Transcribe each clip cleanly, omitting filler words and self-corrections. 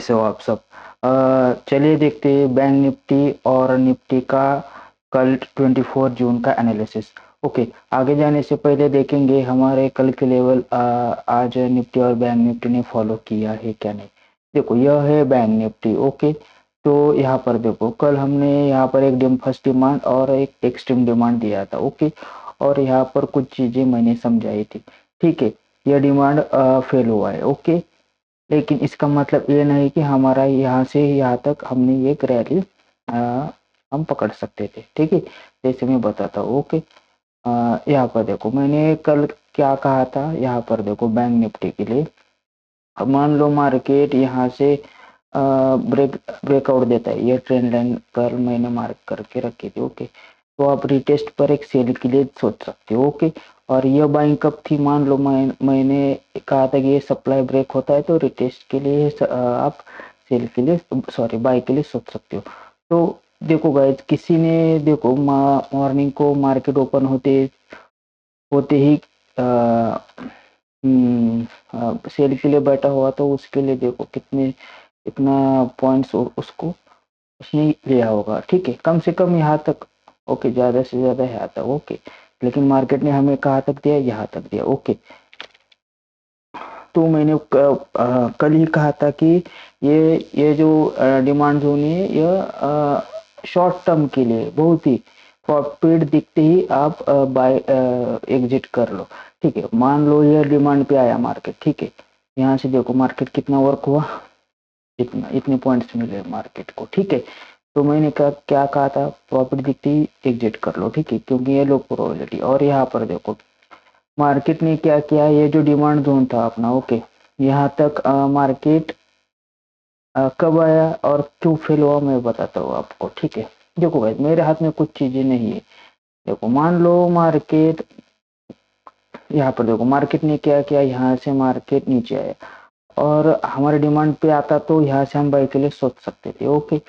कैसे हो आप सब। चलिए देखते हैं बैंक निफ्टी और निफ्टी का कल 24 जून का एनालिसिस। ओके, आगे जाने से पहले देखेंगे हमारे कल के लेवल आज निफ्टी और बैंक निफ्टी ने फॉलो किया है क्या नहीं। देखो यह है बैंक निफ्टी। ओके, तो यहाँ पर देखो कल हमने यहाँ पर एक फर्स्ट डिमांड और एक एक्सट्रीम डिमांड दिया था। ओके, और यहाँ पर कुछ चीजें मैंने समझाई थी। ठीक है, यह डिमांड फेल हुआ है। ओके, लेकिन इसका मतलब ये नहीं कि हमारा यहाँ से यहाँ तक हमने ये रैली हम पकड़ सकते थे। ठीक है, जैसे मैं बताता हूँ। ओके, यहाँ पर देखो मैंने कल क्या कहा था। यहाँ पर देखो बैंक निफ्टी के लिए अब मान लो मार्केट यहाँ से ब्रेकआउट देता है। ये ट्रेंड लाइन कल मैंने मार्क करके रखी थी। ओके, तो आप रिटेस्ट पर एक सेल के लिए सोच सकते हो। ओके, और ये बाइंग कब थी, मान लो मैंने कहा था कि ये सप्लाई ब्रेक होता है तो रिटेस्ट के लिए आप सेल के लिए सॉरी बाई के लिए सोच सकते हो। तो देखो गाइस, किसी ने देखो मॉर्निंग को मार्केट ओपन होते होते ही सेल के लिए बैठा हुआ तो उसके लिए देखो कितने इतना पॉइंट्स उसको उसने लिया होगा। ठीक है, कम से कम यहाँ तक। ओके, ज्यादा से ज्यादा यहाँ तक। ओके, लेकिन मार्केट ने हमें कहाँ तक दिया, यहाँ तक दिया। ओके, तो मैंने कल ही कहा था कि ये जो डिमांड जोन है ये शॉर्ट टर्म के लिए बहुत ही प्रॉफिट दिखते ही आप बाय एग्जिट कर लो। ठीक है, मान लो ये डिमांड पे आया मार्केट। ठीक है, यहाँ से देखो मार्केट कितना वर्क हुआ, इतने पॉइंट्स मिले मार्केट को। ठीक है, तो मैंने क्या कहा था, प्रॉफिट दिखते ही एग्जिट कर लो। ठीक है, क्योंकि ये लो प्रोबेबिलिटी। और यहाँ पर देखो मार्केट ने क्या किया, ये जो डिमांड जोन था अपना। ओके, यहाँ तक मार्केट कब आया और क्यों फेल हुआ मैं बताता हूँ आपको। ठीक है, देखो भाई मेरे हाथ में कुछ चीजें नहीं है। देखो मान लो मार्केट यहाँ पर देखो मार्केट ने क्या किया, यहाँ से मार्केट नीचे आया और हमारे डिमांड पे आता तो यहाँ से हम बाई के लिए सोच सकते थे। ओके,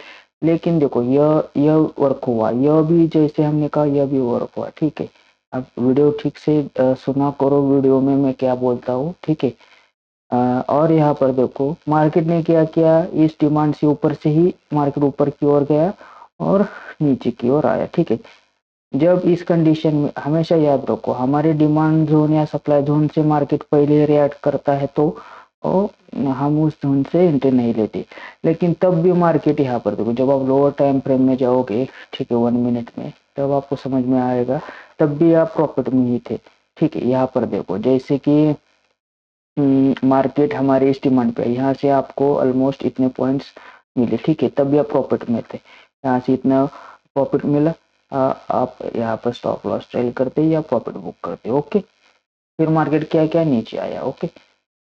लेकिन देखो यह वर्क हुआ, यह भी जैसे हमने कहा यह भी वर्क हुआ। ठीक है, अब वीडियो ठीक से सुना करो, वीडियो में मैं क्या बोलता हूँ। ठीक है, और यहाँ पर देखो मार्केट ने क्या किया, इस डिमांड से ऊपर से ही मार्केट ऊपर की ओर गया और नीचे की ओर आया। ठीक है, जब इस कंडीशन में हमेशा याद रखो हमारे डिमांड जोन या सप्लाई जोन से मार्केट पहले रिएक्ट करता है तो हम उस जोन से एंट्री नहीं लेते। लेकिन तब भी मार्केट यहाँ पर देखो जब आप लोअर टाइम फ्रेम में जाओगे, ठीक है 1 मिनट में, तब आपको समझ में आएगा तब भी आप प्रॉफिट में ही थे। ठीक है, यहाँ पर देखो जैसे कि मार्केट हमारे इस डिमांड पे यहाँ से आपको ऑलमोस्ट इतने पॉइंट्स मिले। ठीक है, तब भी आप प्रॉफिट में थे, यहाँ से इतना प्रॉफिट मिला। आप यहाँ पर स्टॉप लॉस ट्रेल करते या प्रॉफिट बुक करते। ओके, फिर मार्केट क्या क्या नीचे आया। ओके,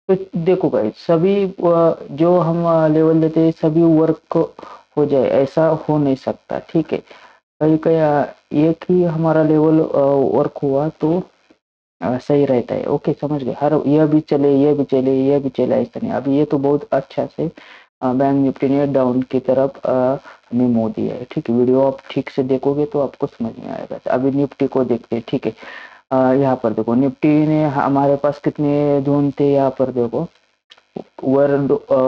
तो देखो गाइस सभी जो हम लेवल लेते हैं सभी वर्क हो जाए ऐसा हो नहीं सकता। ठीक है, कहीं कहीं एक ही हमारा लेवल वर्क हुआ तो सही रहता है। ओके, समझ गए, हर यह भी चले यह भी चले यह भी चले ऐसा नहीं। अभी ये तो बहुत अच्छा से बैंक निफ्टी ने डाउन की तरफ हमें मोड़ दिया है। ठीक है, वीडियो आप ठीक से देखोगे तो आपको समझ में आएगा। अभी निफ्टी को देखते हैं। ठीक है, यहाँ पर देखो निफ्टी ने हमारे पास कितने जोन थे, यहाँ पर देखो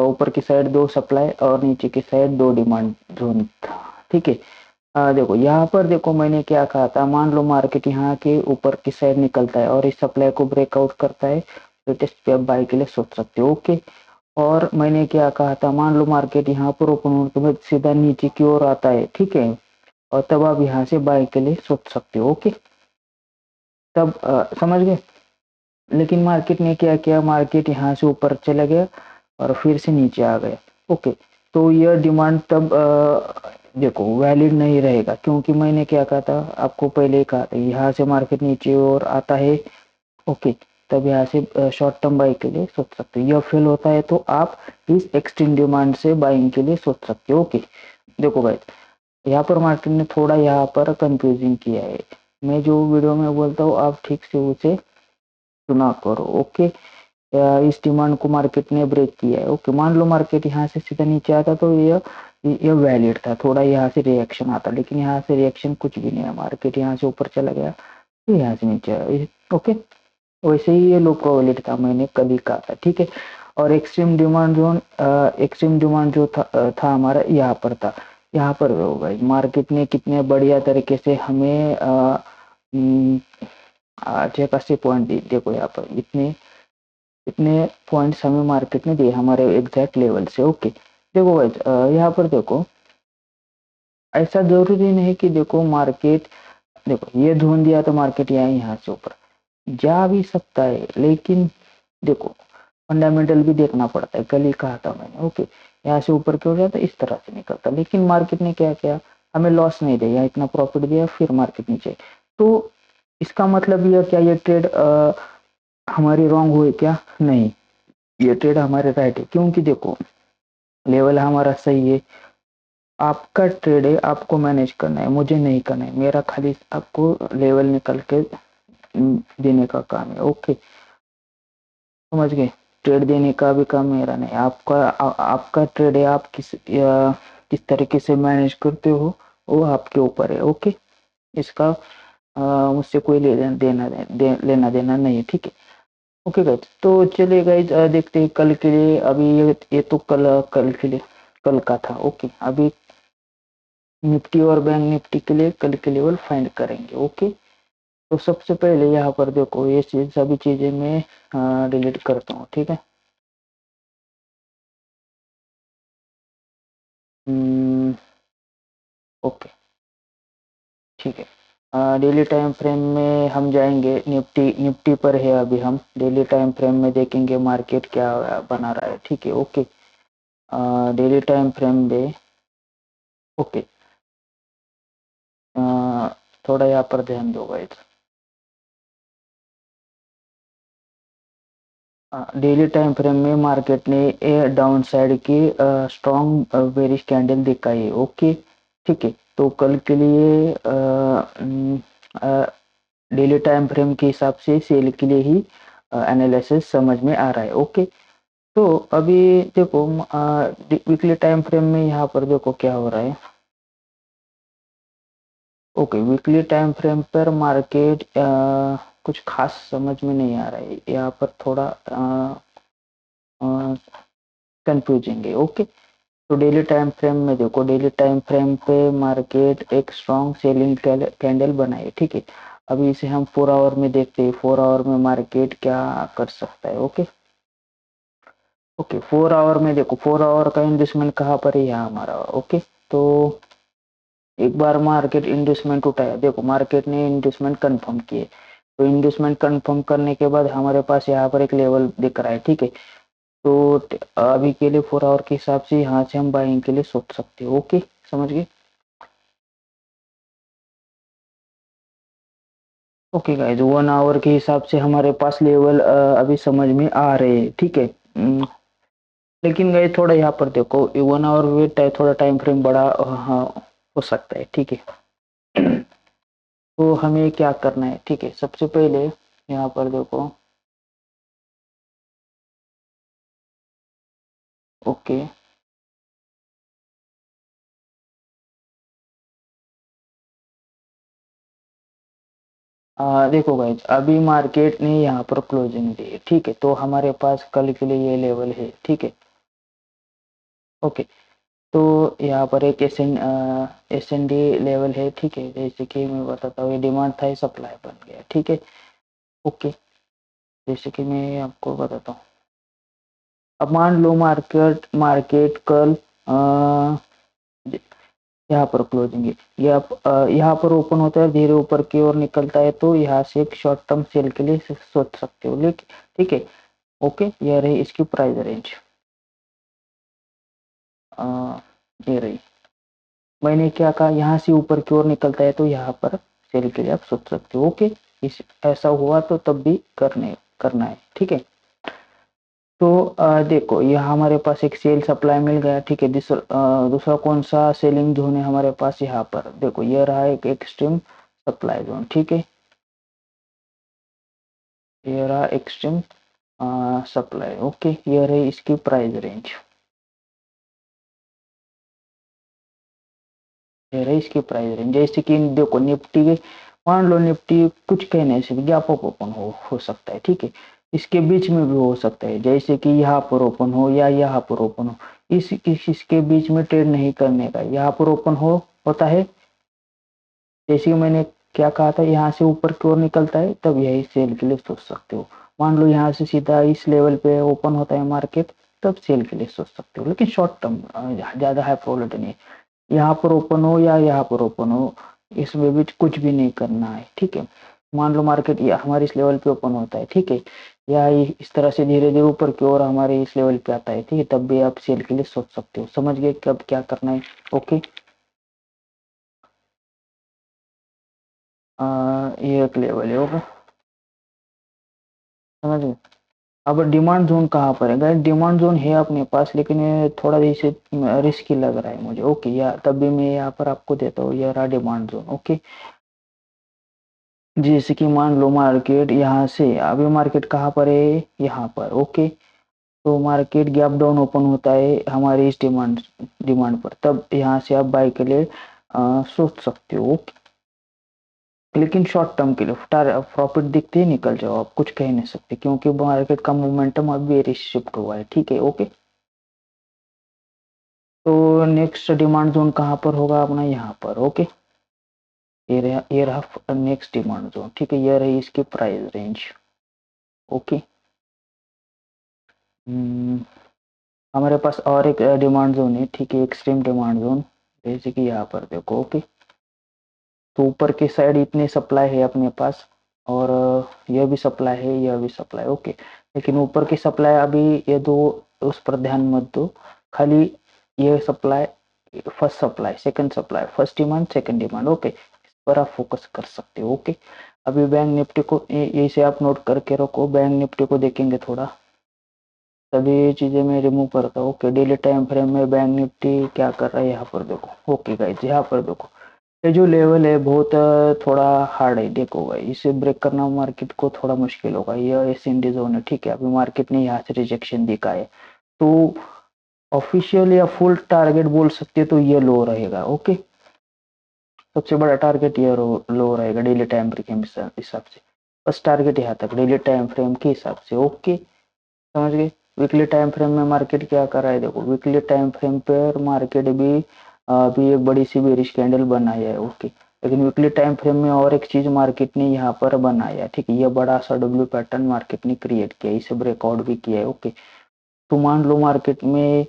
ऊपर की साइड 2 सप्लाई और नीचे की साइड 2 डिमांड जोन था। ठीक है, देखो यहाँ पर देखो मैंने क्या कहा था, मान लो मार्केट यहाँ के ऊपर की साइड निकलता है और इस सप्लाई को ब्रेकआउट करता है तो टेस्ट पे आप बाई के लिए सोच सकते हो। ओके, और मैंने क्या कहा था, मान लो मार्केट यहाँ पर ओपन होने के बाद सीधा नीचे की ओर आता है। ठीक है, और तब आप यहाँ से बाई के लिए सोच सकते हो। ओके, तब समझ गए। लेकिन मार्केट ने क्या किया, मार्केट यहाँ से ऊपर चला गया और फिर से नीचे आ गया। ओके, तो यह डिमांड तब देखो वैलिड नहीं रहेगा, क्योंकि मैंने क्या कहा था आपको पहले ही कहा था यहाँ से मार्केट नीचे और आता है। ओके, तब यहाँ से शॉर्ट टर्म बाई के लिए सोच सकते हो। यह फेल होता है तो आप इस एक्सट्रीम डिमांड से बाइंग के लिए सोच सकते हो। ओके, देखो भाई यहाँ पर मार्केट ने थोड़ा यहाँ पर कंफ्यूजिंग किया है। मैं जो वीडियो में बोलता हूँ आप ठीक से उसे सुना करो। ओके, इस डिमांड को मार्केट ने ब्रेक किया है। ओके, मान लो मार्केट यहाँ से सीधा नीचे आता तो यह वैलिड था, थोड़ा यहाँ से रिएक्शन आता, लेकिन यहाँ से रिएक्शन कुछ भी नहीं है। मार्केट यहाँ से ऊपर चला गया तो यहाँ से नीचे आया। ओके, वैसे ही ये लो प्रोबेबिलिटी था, मैंने कल ही कहा था। ठीक है, और एक्सट्रीम डिमांड जो था हमारा यहाँ पर था। यहाँ पर होगा मार्केट ने कितने बढ़िया तरीके से हमें अच्छे खासे पॉइंट दिए। देखो यहाँ पर इतने इतने पॉइंट्स हमें मार्केट ने दिए हमारे एग्जैक्ट लेवल से। ओके देखो गाइस, यहाँ पर देखो ऐसा जरूरी नहीं कि देखो मार्केट, देखो ये जोन दिया तो मार्केट यहाँ से ऊपर जा भी सकता है, लेकिन देखो फंडामेंटल भी देखना पड़ता है। कल ही कहा था मैंने। ओके यहाँ से ऊपर क्यों जाता, इस तरह से निकलता, लेकिन मार्केट ने क्या किया, हमें लॉस नहीं दिया, इतना प्रॉफिट दिया, फिर मार्केट नीचे। तो इसका मतलब यह क्या, ये ट्रेड हमारी रॉन्ग हुई क्या? नहीं, ये ट्रेड हमारे राइट है, क्योंकि देखो लेवल हमारा सही है। आपका ट्रेड है, आपको मैनेज करना है, मुझे नहीं करना है। मेरा खाली आपको लेवल निकल के देने का काम है। ओके समझ गए? ट्रेड देने का भी काम मेरा नहीं, आपका ट्रेड है। आप किस तरीके से मैनेज करते हो वो आपके ऊपर है। ओके इसका मुझसे कोई लेना देना नहीं है, ठीक है? ओके गाइज, तो चलिए गाइज देखते हैं कल के लिए। अभी ये तो कल के लिए, कल का था। ओके अभी निफ्टी और बैंक निफ्टी के लिए कल के लेवल फाइंड करेंगे। ओके तो सबसे पहले यहाँ पर देखो ये सभी चीजें मैं डिलीट करता हूँ, ठीक है? ओके ठीक है। डेली टाइम फ्रेम में हम जाएंगे, निफ्टी पर है अभी। हम डेली टाइम फ्रेम में देखेंगे मार्केट क्या बना रहा है, ठीक है? ओके डेली टाइम फ्रेम में। ओके थोड़ा यहाँ पर ध्यान दो गाइस। डेली टाइम फ्रेम में मार्केट ने डाउन साइड की स्ट्रॉन्ग बेरिश कैंडल दिखाई है। ओके ठीक है, तो कल के लिए डेली टाइम फ्रेम के हिसाब से सेल के लिए ही एनालिसिस समझ में आ रहा है। ओके तो अभी देखो वीकली टाइम फ्रेम में यहाँ पर देखो क्या हो रहा है। ओके वीकली टाइम फ्रेम पर मार्केट कुछ खास समझ में नहीं आ रहा है, यहाँ पर थोड़ा कंफ्यूजिंग है। ओके तो डेली टाइम फ्रेम में देखो, डेली टाइम फ्रेम पे मार्केट एक स्ट्रॉन्ग सेलिंग कैंडल बनाए, ठीक है? अभी इसे हम 4 आवर में देखते हैं, 4 आवर में मार्केट क्या कर सकता है। ओके ओके 4 आवर में देखो, 4 आवर का इन्वेस्टमेंट कहाँ पर है, यहाँ हमारा। ओके तो एक बार मार्केट इंडस्टमेंट उठाया, देखो मार्केट ने इंडस्टमेंट कंफर्म किए, तो इंडस्टमेंट कंफर्म करने के बाद हमारे पास यहाँ पर एक लेवल दिख रहा है, ठीक है? तो अभी के लिए 4 आवर के हिसाब से यहाँ से हम बाइंग के लिए सोच सकते हो। ओके समझ गए? ओके गाइस 1 आवर के हिसाब से हमारे पास लेवल अभी समझ में आ रहे हैं, ठीक है? लेकिन गाइस थोड़ा यहाँ पर देखो 1 आवर में थोड़ा टाइम फ्रेम बड़ा हाँ हो सकता है, ठीक है? तो हमें क्या करना है, ठीक है? सबसे पहले यहाँ पर देखो। ओके देखो गाइज अभी मार्केट ने यहाँ पर क्लोजिंग दी है, ठीक है? तो हमारे पास कल के लिए ये लेवल है, ठीक है? ओके तो यहाँ पर एक एस एन डी लेवल है, ठीक है? जैसे कि मैं बताता हूँ, ये डिमांड था, ये सप्लाई बन गया, ठीक है? ओके जैसे कि मैं आपको बताता हूँ, अब मान लो मार्केट मार्केट कल यहाँ पर क्लोजिंग है, यहाँ पर ओपन होता है, धीरे ऊपर की ओर निकलता है, तो यहाँ से एक शॉर्ट टर्म सेल के लिए सोच सकते हो, लेकिन ठीक है? ओके ये रही इसकी प्राइस रेंज, ये रही। मैंने क्या कहा, यहाँ से ऊपर की ओर निकलता है तो यहाँ पर सेल के लिए आप सोच सकते हो। ओके इस ऐसा हुआ तो तब भी करना है, ठीक है? तो देखो यहाँ हमारे पास एक सेल सप्लाई मिल गया, ठीक है? दूसरा कौन सा सेलिंग जोन है हमारे पास, यहाँ पर देखो ये रहा एक एक्सट्रीम सप्लाई जोन, ठीक है? ये रहा एक्सट्रीम सप्लाई। ओके ये रही इसकी प्राइस रेंज, ये रही इसकी प्राइस रेंज। जैसे कि देखो निफ्टी के, मान लो निफ्टी कुछ कह नहीं सकते, गैप अप ओपन हो सकता है, ठीक है? इसके बीच में भी हो सकता है, जैसे कि यहाँ पर ओपन हो या यहाँ पर ओपन हो। इसके बीच में ट्रेड नहीं करने का, यहाँ पर ओपन हो होता है, जैसे कि मैंने क्या कहा था, यहाँ से ऊपर की ओर निकलता है, तब यही सेल के लिए सोच सकते हो। मान लो यहाँ से सीधा इस लेवल पे ओपन होता है मार्केट, तब सेल के लिए सोच सकते हो, लेकिन शॉर्ट टर्म ज्यादा हाई प्रोबेबिलिटी नहीं है। यहाँ पर ओपन हो या यहाँ पर ओपन हो, इसमें भी कुछ भी नहीं करना है, ठीक है। मान लो मार्केट या हमारे इस लेवल पे ओपन होता है, ठीक है, या इस तरह से धीरे धीरे ऊपर की ओर हमारे इस लेवल पे आता है, ठीक है, तब भी आप सेल के लिए सोच सकते हो। समझ गए कब क्या करना है? ओके। ये एक लेवल है, ओके, समझ गए। अब डिमांड जोन कहाँ पर है गाइस? डिमांड जोन है अपने पास, लेकिन ये थोड़ा जैसे रिस्की लग रहा है मुझे, ओके, या तब भी मैं यहाँ पर आपको देता हूँ, ये रहा डिमांड जोन, ओके। जैसे कि मान लो मार्केट यहाँ से, अभी मार्केट कहाँ पर है? यहाँ पर, ओके। तो मार्केट गैप डाउन ओपन होता है हमारे इस डिमांड डिमांड पर, तब यहाँ से आप बाय के लिए सोच सकते हो, ओके। लेकिन शॉर्ट टर्म के लिए प्रॉफिट दिखते ही निकल जाओ, आप कुछ कह नहीं सकते, क्योंकि मार्केट का मोमेंटम अभी शिफ्ट हुआ है, ठीक है, ओके। तो नेक्स्ट डिमांड जोन कहाँ पर होगा अपना? यहाँ पर, ओके। ये रहा नेक्स्ट डिमांड जोन, ठीक है, ये रही इसकी प्राइस रेंज, ओके। हमारे पास और एक डिमांड जोन है, ठीक है, एक्सट्रीम डिमांड जोन, जैसे कि यहाँ पर देखो, ओके। तो ऊपर की साइड इतने सप्लाई है अपने पास, और यह भी सप्लाई है, यह भी सप्लाई, ओके। लेकिन ऊपर की सप्लाई अभी ये दो, उस पर ध्यान मत दो, खाली ये supply, first supply second supply, first demand second demand, okay, इस पर आप फोकस कर सकते हो, ओके। अभी बैंक निफ्टी को इसे आप नोट करके रखो, बैंक निफ्टी को देखेंगे थोड़ा, सभी चीजें मैं रिमूव करता हूँ, ओके। डेली टाइम फ्रेम में बैंक निफ्टी क्या कर रहा है, यहाँ पर देखो, ओके गाइस, यहाँ पर देखो, ये जो लेवल है बहुत थोड़ा हार्ड है, देखो भाई, इसे ब्रेक करना मार्केट को थोड़ा मुश्किल होगा, ये एसएनडी जोन है, ठीक है। अभी मार्केट ने यहाँ से रिजेक्शन दिखा है, तो ऑफिशियल या फुल टारगेट बोल सकते हो तो ये लो रहेगा, ओके। सबसे बड़ा टारगेट ये लो रहेगा डेली टाइम फ्रेम के हिसाब से, बस टारगेट यहाँ तक डेली टाइम फ्रेम के हिसाब से, ओके, समझ गए। वीकली टाइम फ्रेम में मार्केट क्या कर रहा है? देखो, वीकली टाइम फ्रेम पर मार्केट भी अभी एक बड़ी सी बेरिश कैंडल बनाया है, ओके। लेकिन वीकली टाइम फ्रेम में और एक चीज मार्केट ने यहाँ पर बनाया, ठीक है, ये बड़ा सा डब्ल्यू पैटर्न मार्केट ने क्रिएट किया, इसे ब्रेकआउट भी किया है, ओके। तो मान लो मार्केट में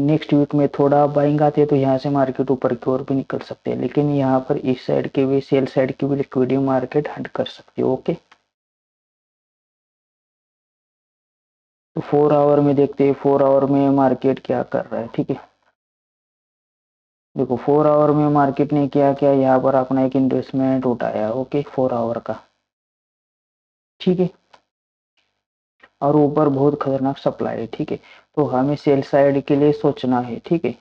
नेक्स्ट वीक में थोड़ा बाइंग आती है, तो यहाँ से मार्केट ऊपर की ओर भी निकल सकते हैं, लेकिन यहाँ पर इस साइड के भी, सेल साइड की भी लिक्विडिटी मार्केट हंट कर सकती है, ओके। तो 4 आवर में देखते हैं, 4 आवर में मार्केट क्या कर रहा है, ठीक है। देखो, 4 आवर में मार्केट ने क्या किया, यहाँ पर अपना एक इन्वेस्टमेंट उठाया, ओके, 4 आवर का, ठीक है, और ऊपर बहुत खतरनाक सप्लाई है, ठीक है। तो हमें सेल साइड के लिए सोचना है, ठीक है।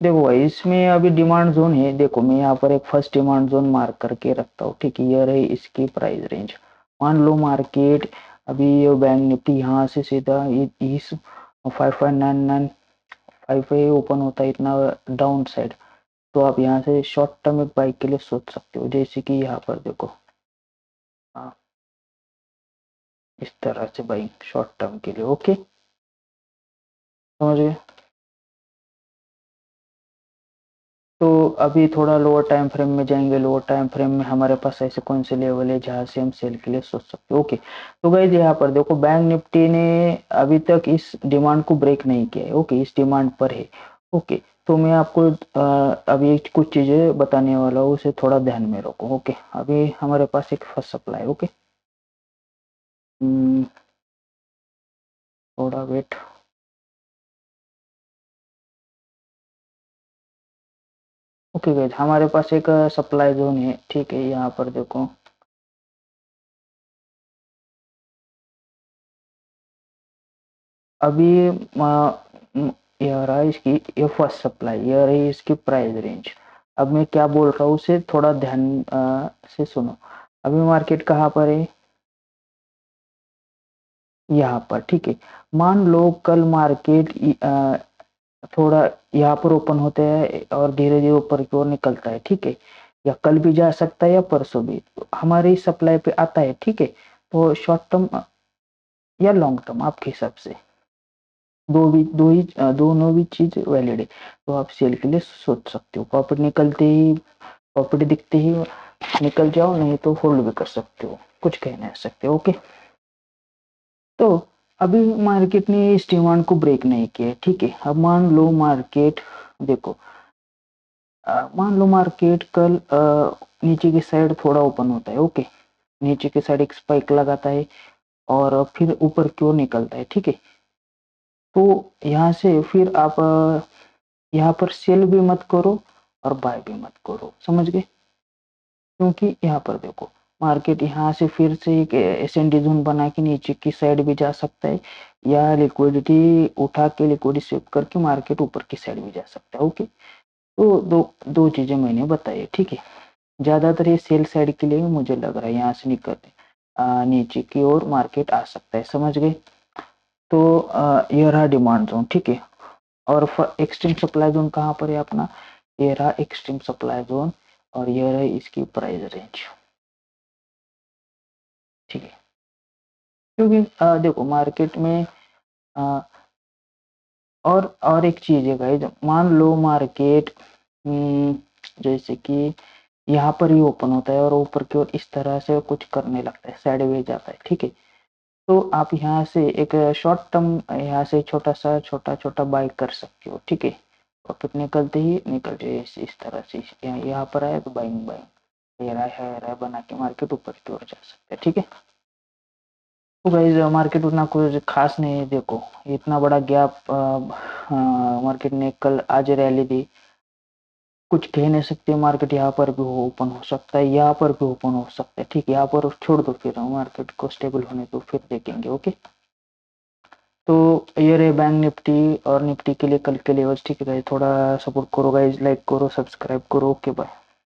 देखो भाई, इसमें अभी डिमांड जोन है, देखो मैं यहाँ पर एक फर्स्ट डिमांड जोन मार्क करके रखता हूँ, ठीक है, ये रही इसकी प्राइस रेंज। मान लो मार्केट अभी ये बैंक निफ्टी यहाँ से सीधा इस 5.99 पे ओपन होता है, इतना डाउन साइड, तो आप यहाँ से शॉर्ट टर्म एक बाइक के लिए सोच सकते हो, जैसे कि यहाँ पर देखो, हाँ, इस तरह से बाइक शॉर्ट टर्म के लिए, ओके, समझ गए। तो अभी थोड़ा लोअर टाइम फ्रेम में जाएंगे, लोअर टाइम फ्रेम में हमारे पास ऐसे कौन से लेवल है जहां से हम सेल के लिए सोच सकते हैं, ओके। तो गाइस, यहाँ पर देखो, बैंक निफ्टी ने अभी तक इस डिमांड को ब्रेक नहीं किया है, ओके, इस डिमांड पर है, ओके। तो मैं आपको अभी कुछ चीजें बताने वाला हूँ, उसे थोड़ा ध्यान में रखो, ओके। अभी हमारे पास एक फर्स्ट सप्लाई, ओके, थोड़ा वेट, ओके गाइस, हमारे पास एक सप्लाई जोन है, ठीक है, यहाँ पर देखो, अभी यह रहा इसकी, ये फर्स्ट सप्लाई, यह रही इसकी प्राइस रेंज। अब मैं क्या बोल रहा हूँ उसे थोड़ा ध्यान से सुनो। अभी मार्केट कहाँ पर है? यहाँ पर, ठीक है। मान लो कल मार्केट थोड़ा यहाँ पर ओपन होता है और धीरे धीरे ऊपर की ओर निकलता है, ठीक है। या कल भी जा सकता है या परसों भी, तो हमारे सप्लाई पे आता है, ठीक है। तो शॉर्ट टर्म या लॉन्ग टर्म आपके हिसाब से दोनों भी चीज वैलिड है। तो आप सेल के लिए सोच सकते हो, प्रॉपर्टी दिखते ही निकल जाओ, नहीं तो होल्ड भी कर सकते हो, कुछ कह नहीं सकते। ओके, तो अभी मार्केट ने इस डिमांड को ब्रेक नहीं किया, ठीक है। अब मान लो मार्केट, देखो मान लो मार्केट कल नीचे की साइड थोड़ा ओपन होता है, ओके, नीचे की साइड एक स्पाइक लगाता है और फिर ऊपर की ओर निकलता है, ठीक है। तो यहाँ से फिर आप यहाँ पर सेल भी मत करो और बाय भी मत करो, समझ गए। क्योंकि यहाँ पर देखो मार्केट यहाँ से फिर से एक एसएनडी जोन बना के नीचे की साइड भी जा सकता है, या लिक्विडिटी उठा के लिक्विडिटी स्वीप करके मार्केट ऊपर की साइड भी जा सकता है। ओके, तो दो दो चीजें मैंने बताई, ठीक है। ज्यादातर ये सेल साइड के लिए मुझे लग रहा है यहाँ से निकल नीचे की ओर मार्केट आ सकता है, समझ गए। तो ये रहा डिमांड जोन, ठीक है। और एक्सट्रीम सप्लाई जोन कहाँ पर है अपना, ये रहा एक्सट्रीम सप्लाई जोन, और ये रही इसकी प्राइस रेंज, ठीक है। क्योंकि देखो मार्केट में अ, और एक चीज है गाइस, मान लो मार्केट जैसे कि यहाँ पर ही ओपन होता है और ऊपर की ओर इस तरह से कुछ करने लगता है, साइडवेज जाता है, ठीक है। तो आप यहाँ से एक शॉर्ट टर्म यहाँ से छोटा छोटा बाय कर सकते हो, ठीक है। प्रॉफिट निकलते ही निकल जाए इस तरह से, यहाँ पर आए तो बाइंग बाइंग, ये रहा बना के मार्केट ऊपर की ओर जा सकते हैं, ठीक है। तो गाइस मार्केट उतना कुछ खास नहीं है, देखो इतना बड़ा गैप मार्केट ने कल आज रैली दी, कुछ कह नहीं सकते। मार्केट यहाँ पर भी ओपन हो सकता है, यहाँ पर भी ओपन हो सकता है, ठीक है। यहाँ पर छोड़ दो, फिर मार्केट को स्टेबल होने दो, फिर देखेंगे। ओके, तो ये रहे बैंक निफ्टी और निफ्टी के लिए कल के लेवल्स, ठीक है गाइस। थोड़ा सपोर्ट करो गाइस, लाइक करो, सब्सक्राइब करो। Okay bye.